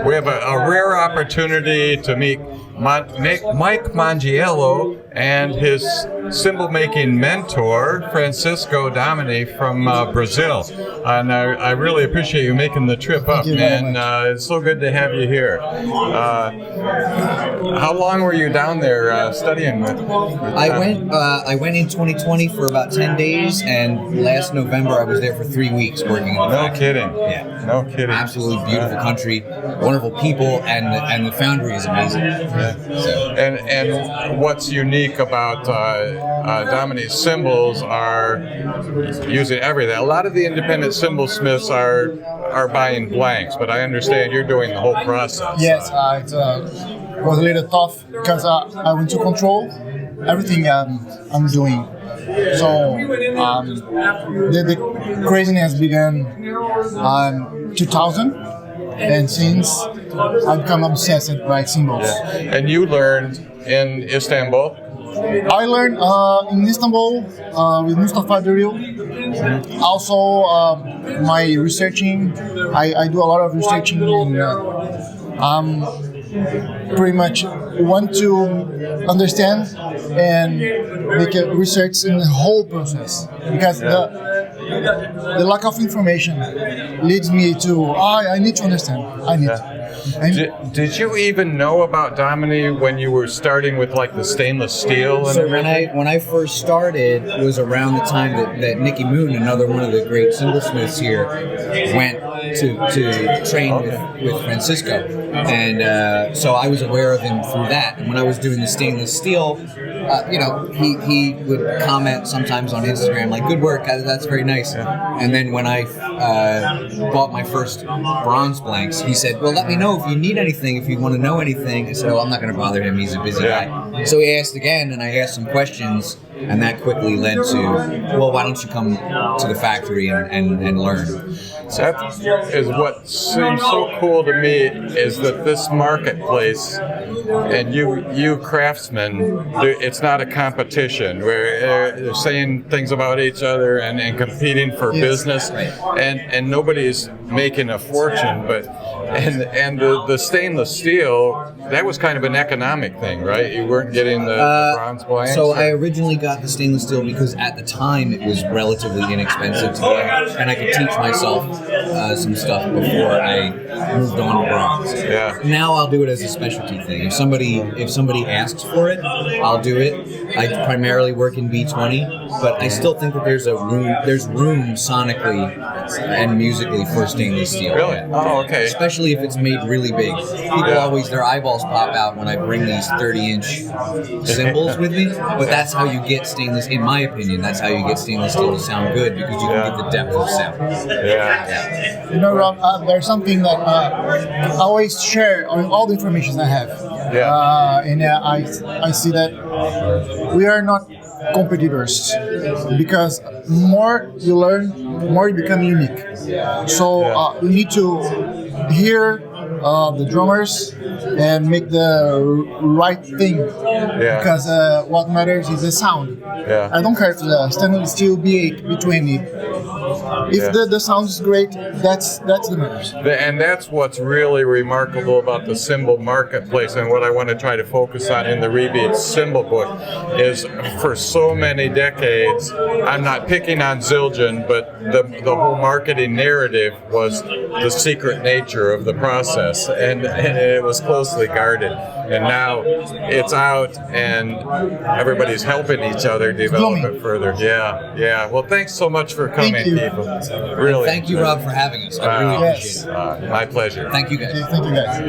We have a rare opportunity to meet Mike Mongiello and his cymbal-making mentor, Francisco Domini from Brazil. And I really appreciate you making the trip up, man. It's so good to have you here. How long were you down there studying with I went in 2020 for about 10 days, and last November I was there for 3 weeks working in the factory. kidding. Yeah. No kidding. Absolutely beautiful country, wonderful people, and the foundry is amazing. Yeah. So. And what's unique about Domini's cymbals are using everything. A lot of the independent cymbal smiths are buying blanks, but I understand you're doing the whole process. Yes, it was a little tough because I want to control everything I'm doing. So the craziness began in 2000, and since I've become obsessed by cymbals. Yeah. And you learned in Istanbul? I learned in Istanbul with Mustafa Deril. Also, my researching, I do a lot of researching, and pretty much want to understand and make a research in the whole process, because the lack of information leads me to I need to understand. Did you even know about Domini when you were starting with like the stainless steel? So when I first started, it was around the time that Nicky Moon, another one of the great cymbalsmiths here, went to train with Francisco, and so I was aware of him through that. And when I was doing the stainless steel, he would comment sometimes on Instagram like, "Good work, that's very nice." Yeah. And then when I bought my first bronze blanks, he said, "Well, let me know if you need anything, if you want to know anything." I said, "Oh, I'm not going to bother him. He's a busy guy." So he asked again, and I asked some questions, and that quickly led to, "Well, why don't you come to the factory and learn?" That is what seems so cool to me, is that this marketplace and you craftsmen, it's not a competition where they're saying things about each other and competing for business, and nobody's making a fortune, but and the stainless steel, that was kind of an economic thing, right? You weren't getting the bronze blanks? So I originally got the stainless steel because at the time it was relatively inexpensive to get, and I could teach myself some stuff before I moved on to bronze. Yeah. Now I'll do it as a specialty thing. If somebody asks for it, I'll do it. I primarily work in B20, but I still think that there's room sonically and musically for stainless steel. Really? Oh, okay. Especially if it's made really big. People always, their eyeballs pop out when I bring these 30-inch cymbals with me, but that's how you get stainless, in my opinion, that's how you get stainless steel to sound good, because you can get the depth of sound. Yeah. You know, Rob, there's something that I always share on all the information I have. Yeah. And I see that we are not competitors, because more you learn, more you become unique. So we need to hear the drummers and make the right thing, because what matters is the sound. I don't care if the stainless steel B8, B20. If the sound is great, that's the matters. And that's what's really remarkable about the cymbal marketplace, and what I want to try to focus on in the Rebeat cymbal book is, for so many decades, I'm not picking on Zildjian, but the whole marketing narrative was the secret nature of the process, and it was closely guarded. And now it's out, and everybody's helping each other develop it further. Yeah. Well, thanks so much for coming, people. Really. Thank you, Rob, for having us. I really appreciate it. My pleasure. Thank you, guys. Thank you, guys.